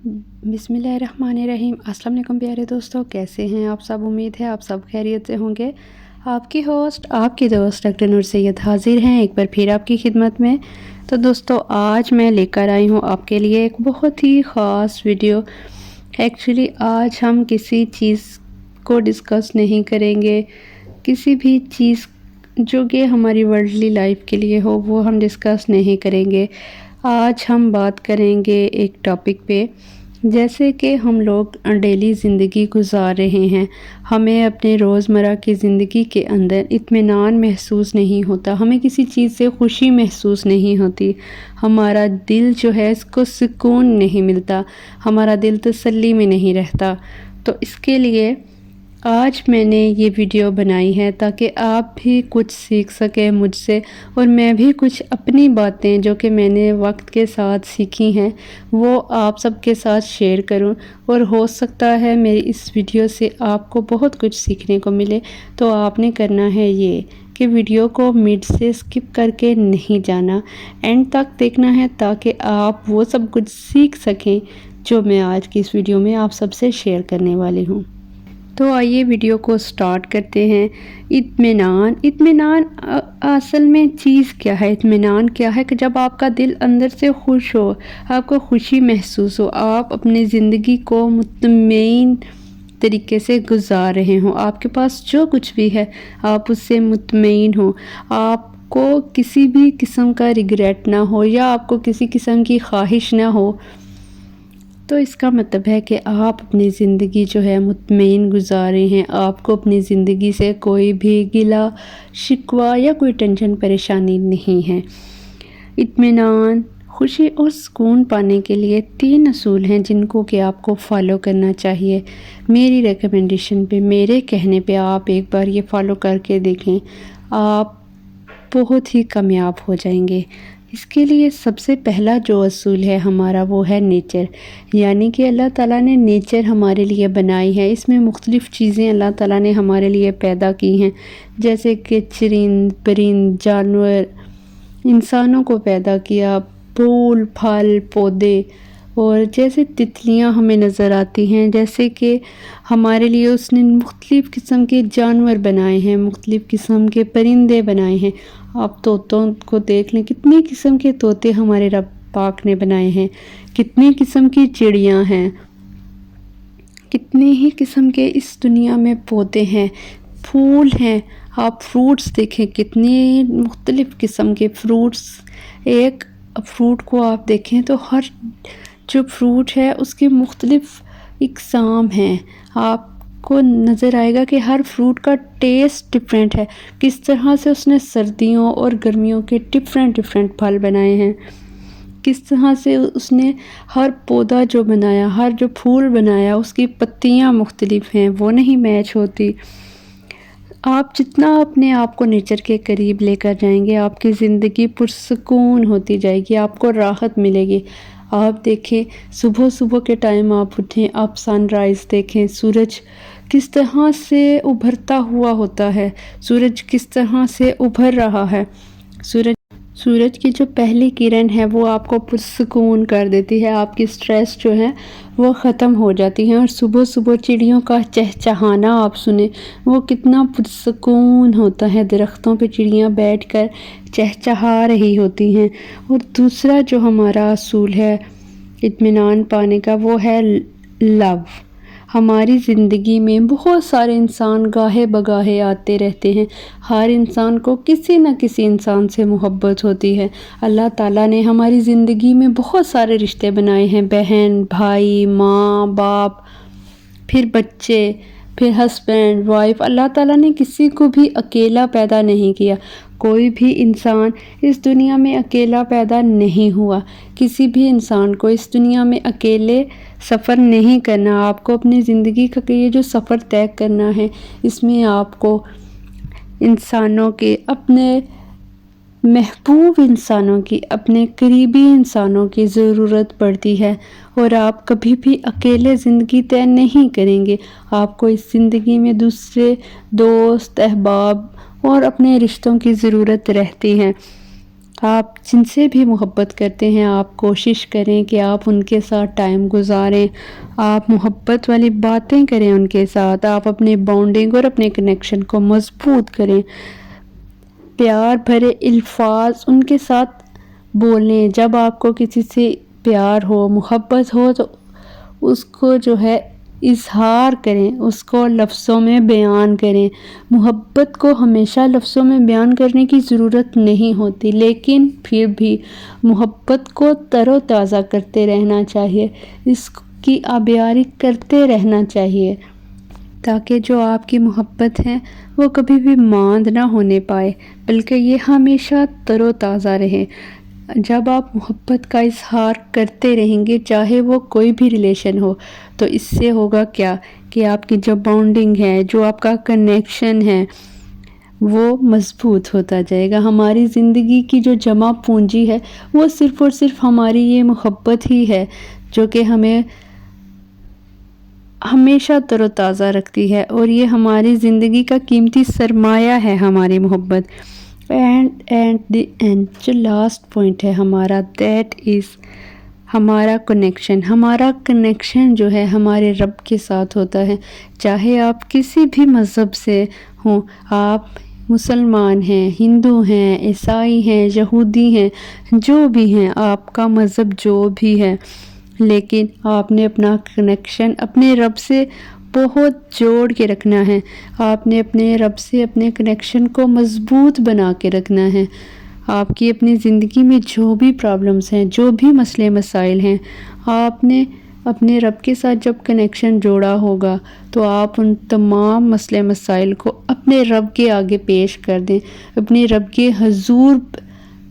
बिस्मिल्लाहिर्रहमानिर्रहीम। अस्सलाम वालेकुम प्यारे दोस्तों, कैसे हैं आप सब। उम्मीद है आप सब खैरियत से होंगे। आपकी होस्ट आपकी दोस्त डॉक्टर नूर सैयद हाजिर हैं एक बार फिर आपकी खिदमत में। तो दोस्तों, आज मैं लेकर आई हूँ आपके लिए एक बहुत ही ख़ास वीडियो। एक्चुअली आज हम किसी चीज़ को डिस्कस नहीं करेंगे, किसी भी चीज़ जो कि हमारी वर्ल्डली लाइफ के लिए हो वो हम डिस्कस नहीं करेंगे। आज हम बात करेंगे एक टॉपिक पे, जैसे कि हम लोग डेली ज़िंदगी गुजार रहे हैं, हमें अपने रोज़मर्रा की ज़िंदगी के अंदर इत्मीनान महसूस नहीं होता, हमें किसी चीज़ से खुशी महसूस नहीं होती, हमारा दिल जो है इसको सुकून नहीं मिलता, हमारा दिल तसल्ली में नहीं रहता। तो इसके लिए आज मैंने ये वीडियो बनाई है ताकि आप भी कुछ सीख सकें मुझसे, और मैं भी कुछ अपनी बातें जो कि मैंने वक्त के साथ सीखी हैं वो आप सबके साथ शेयर करूं, और हो सकता है मेरी इस वीडियो से आपको बहुत कुछ सीखने को मिले। तो आपने करना है ये कि वीडियो को मिड से स्किप करके नहीं जाना, एंड तक देखना है ताकि आप वो सब कुछ सीख सकें जो मैं आज की इस वीडियो में आप सबसे शेयर करने वाली हूँ। तो आइए वीडियो को स्टार्ट करते हैं। इत्मीनान असल में चीज़ क्या है, इत्मीनान क्या है कि जब आपका दिल अंदर से खुश हो, आपको खुशी महसूस हो, आप अपनी ज़िंदगी को मुतमईन तरीके से गुजार रहे हो, आपके पास जो कुछ भी है आप उससे मुतमईन हो, आपको किसी भी किस्म का रिग्रेट ना हो या आपको किसी किस्म की ख्वाहिश ना हो, तो इसका मतलब है कि आप अपनी ज़िंदगी जो है मुतमईन गुजारे हैं, आपको अपनी ज़िंदगी से कोई भी गिला शिकवा या कोई टेंशन परेशानी नहीं है। इत्मीनान, खुशी और सुकून पाने के लिए 3 असूल हैं जिनको कि आपको फॉलो करना चाहिए। मेरी रिकमेंडेशन पे, मेरे कहने पे आप एक बार ये फॉलो करके देखें, आप बहुत ही कामयाब हो जाएंगे। इसके लिए सबसे पहला जो असूल है हमारा वो है नेचर, यानी कि अल्लाह ताला ने नेचर हमारे लिए बनाई है, इसमें मुख्तलिफ़ चीज़ें अल्लाह ताला ने हमारे लिए पैदा की हैं, जैसे कि चरिंद परिंद जानवर, इंसानों को पैदा किया, फूल फल पौधे, और जैसे तितलियां हमें नज़र आती हैं, जैसे कि हमारे लिए उसने मुख्तलिफ़ किस्म के जानवर बनाए हैं, मुख्तलिफ़ किस्म के परिंदे बनाए हैं। आप तोतों को देख लें, कितनी किस्म के तोते हमारे रब पाक ने बनाए हैं, कितनी किस्म की चिड़ियां हैं, कितने ही किस्म के इस दुनिया में पौधे हैं, फूल हैं। आप फ्रूट्स देखें, कितने मुख्तलिफ़ किस्म के फ्रूट्स, एक फ्रूट को आप देखें तो हर जो फ्रूट है उसके मुख्तलिफ़ इक़साम हैं, आपको नज़र आएगा कि हर फ्रूट का टेस्ट डिफरेंट है, किस तरह से उसने सर्दियों और गर्मियों के डिफरेंट फल बनाए हैं, किस तरह से उसने हर पौधा जो बनाया, हर जो फूल बनाया, उसकी पत्तियां मुख्तलिफ़ हैं, वो नहीं मैच होती। आप जितना अपने आप को नेचर के करीब लेकर जाएंगे, आपकी ज़िंदगी पुरसुकून होती जाएगी, आपको राहत मिलेगी। आप देखें, सुबह सुबह के टाइम आप उठें, आप सनराइज़ देखें, सूरज किस तरह से उभरता हुआ होता है, सूरज किस तरह से उभर रहा है, सूरज की जो पहली किरण है वो आपको पुरसुकून कर देती है, आपकी स्ट्रेस जो है वो ख़त्म हो जाती है। और सुबह सुबह चिड़ियों का चहचहाना आप सुने, वो कितना पुरसुकून होता है, दरख्तों पे चिड़ियाँ बैठकर चहचहा रही होती हैं। और दूसरा जो हमारा असूल है इत्मीनान पाने का वो है लव। हमारी ज़िंदगी में बहुत सारे इंसान गाहे बगाहे आते रहते हैं, हर इंसान को किसी न किसी इंसान से मोहब्बत होती है। अल्लाह ताला ने हमारी ज़िंदगी में बहुत सारे रिश्ते बनाए हैं, बहन भाई, माँ बाप, फिर बच्चे, फिर हस्बैंड वाइफ। अल्लाह ताला ने किसी को भी अकेला पैदा नहीं किया, कोई भी इंसान इस दुनिया में अकेला पैदा नहीं हुआ, किसी भी इंसान को इस दुनिया में अकेले सफ़र नहीं करना। आपको अपनी ज़िंदगी का ये जो सफ़र तय करना है, इसमें आपको इंसानों के, अपने महबूब इंसानों की, अपने करीबी इंसानों की ज़रूरत पड़ती है, और आप कभी भी अकेले ज़िंदगी तय नहीं करेंगे। आपको इस ज़िंदगी में दूसरे दोस्त, अहबाब और अपने रिश्तों की ज़रूरत रहती है। آپ جن سے بھی محبت کرتے ہیں آپ کوشش کریں کہ آپ ان کے ساتھ ٹائم گزاریں، آپ محبت والی باتیں کریں ان کے ساتھ، آپ اپنے بانڈنگ اور اپنے کنیکشن کو مضبوط کریں، پیار بھرے الفاظ ان کے ساتھ بولیں۔ جب آپ کو کسی سے پیار ہو، محبت ہو تو اس کو جو ہے اظہار کریں، اس کو لفظوں میں بیان کریں۔ محبت کو ہمیشہ لفظوں میں بیان کرنے کی ضرورت نہیں ہوتی، لیکن پھر بھی محبت کو تر و تازہ کرتے رہنا چاہیے، اس کی آبیاری کرتے رہنا چاہیے، تاکہ جو آپ کی محبت ہے وہ کبھی بھی ماند نہ ہونے پائے، بلکہ یہ ہمیشہ تر و تازہ رہے۔ جب آپ محبت کا اظہار کرتے رہیں گے، چاہے وہ کوئی بھی ریلیشن ہو، تو اس سے ہوگا کیا کہ آپ کی جو بانڈنگ ہے، جو آپ کا کنیکشن ہے، وہ مضبوط ہوتا جائے گا۔ ہماری زندگی کی جو جمع پونجی ہے وہ صرف اور صرف ہماری یہ محبت ہی ہے، جو کہ ہمیں ہمیشہ تر و تازہ رکھتی ہے، اور یہ ہماری زندگی کا قیمتی سرمایہ ہے، ہماری محبت۔ اینڈ دی اینڈ جو لاسٹ پوائنٹ ہے ہمارا، دیٹ از ہمارا کنیکشن۔ ہمارا کنیکشن جو ہے ہمارے رب کے ساتھ ہوتا ہے، چاہے آپ کسی بھی مذہب سے ہوں، آپ مسلمان ہیں، ہندو ہیں، عیسائی ہیں، یہودی ہیں، جو بھی ہیں، آپ کا مذہب جو بھی ہے، لیکن آپ نے اپنا کنیکشن اپنے رب سے بہت جوڑ کے رکھنا ہے۔ آپ نے اپنے رب سے اپنے کنیکشن کو مضبوط بنا کے رکھنا ہے۔ آپ کی اپنی زندگی میں جو بھی پرابلمس ہیں، جو بھی مسئلے مسائل ہیں، آپ نے اپنے رب کے ساتھ جب کنیکشن جوڑا ہوگا تو آپ ان تمام مسئلے مسائل کو اپنے رب کے آگے پیش کر دیں، اپنے رب کے حضور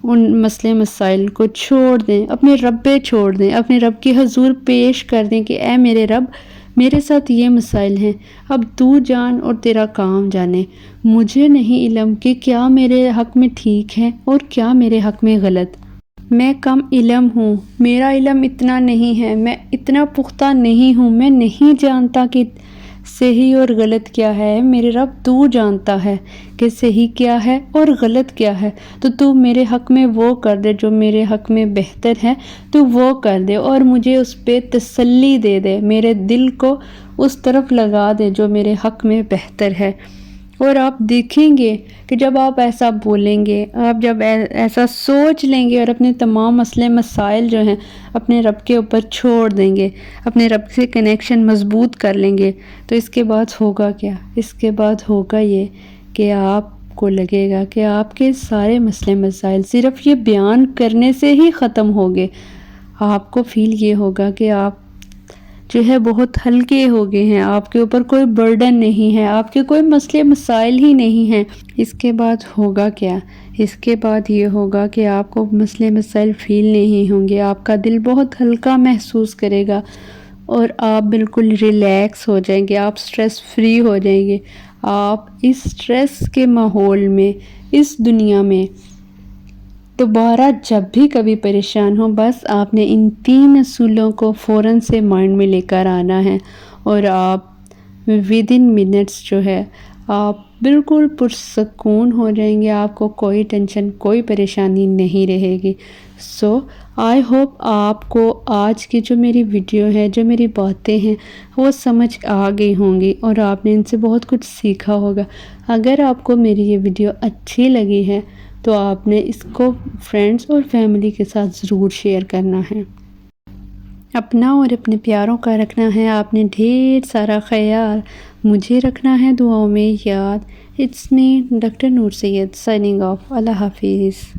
ان مسئلے مسائل کو چھوڑ دیں، اپنے رب پہ چھوڑ دیں، اپنے رب کے حضور پیش کر دیں کہ اے میرے رب، میرے ساتھ یہ مسائل ہیں، اب تو جان اور تیرا کام جانے، مجھے نہیں علم کہ کیا میرے حق میں ٹھیک ہے اور کیا میرے حق میں غلط۔ میں کم علم ہوں، میرا علم اتنا نہیں ہے، میں اتنا پختہ نہیں ہوں، میں نہیں جانتا کہ صحیح اور غلط کیا ہے۔ میرے رب تو جانتا ہے کہ صحیح کیا ہے اور غلط کیا ہے، تو میرے حق میں وہ کر دے جو میرے حق میں بہتر ہے، تو وہ کر دے، اور مجھے اس پہ تسلی دے دے، میرے دل کو اس طرف لگا دے جو میرے حق میں بہتر ہے۔ اور آپ دیکھیں گے کہ جب آپ ایسا بولیں گے، آپ جب ایسا سوچ لیں گے اور اپنے تمام مسئلے مسائل جو ہیں اپنے رب کے اوپر چھوڑ دیں گے، اپنے رب سے کنیکشن مضبوط کر لیں گے، تو اس کے بعد ہوگا کیا؟ اس کے بعد ہوگا یہ کہ آپ کو لگے گا کہ آپ کے سارے مسئلے مسائل صرف یہ بیان کرنے سے ہی ختم ہو گئے۔ آپ کو فیل یہ ہوگا کہ آپ جو ہے بہت ہلکے ہو گئے ہیں، آپ کے اوپر کوئی برڈن نہیں ہے، آپ کے کوئی مسئلے مسائل ہی نہیں ہیں۔ اس کے بعد ہوگا کیا؟ اس کے بعد یہ ہوگا کہ آپ کو مسئلے مسائل فیل نہیں ہوں گے، آپ کا دل بہت ہلکا محسوس کرے گا، اور آپ بالکل ریلیکس ہو جائیں گے، آپ سٹریس فری ہو جائیں گے۔ آپ اس سٹریس کے ماحول میں، اس دنیا میں دوبارہ جب بھی کبھی پریشان ہو، بس آپ نے ان 3 اصولوں کو فوراً سے مائنڈ میں لے کر آنا ہے، اور آپ ودن منٹس جو ہے آپ بالکل پرسکون ہو جائیں گے، آپ کو کوئی ٹینشن، کوئی پریشانی نہیں رہے گی۔ سو آئی ہوپ آپ کو آج کی جو میری ویڈیو ہے، جو میری باتیں ہیں، وہ سمجھ آ گئی ہوں گی، اور آپ نے ان سے بہت کچھ سیکھا ہوگا۔ اگر آپ کو میری یہ ویڈیو اچھی لگی ہے تو آپ نے اس کو فرینڈز اور فیملی کے ساتھ ضرور شیئر کرنا ہے۔ اپنا اور اپنے پیاروں کا رکھنا ہے آپ نے ڈھیر سارا خیال، مجھے رکھنا ہے دعاؤں میں یاد۔ It's me doctor Noor Syed signing off. Allah حافظ۔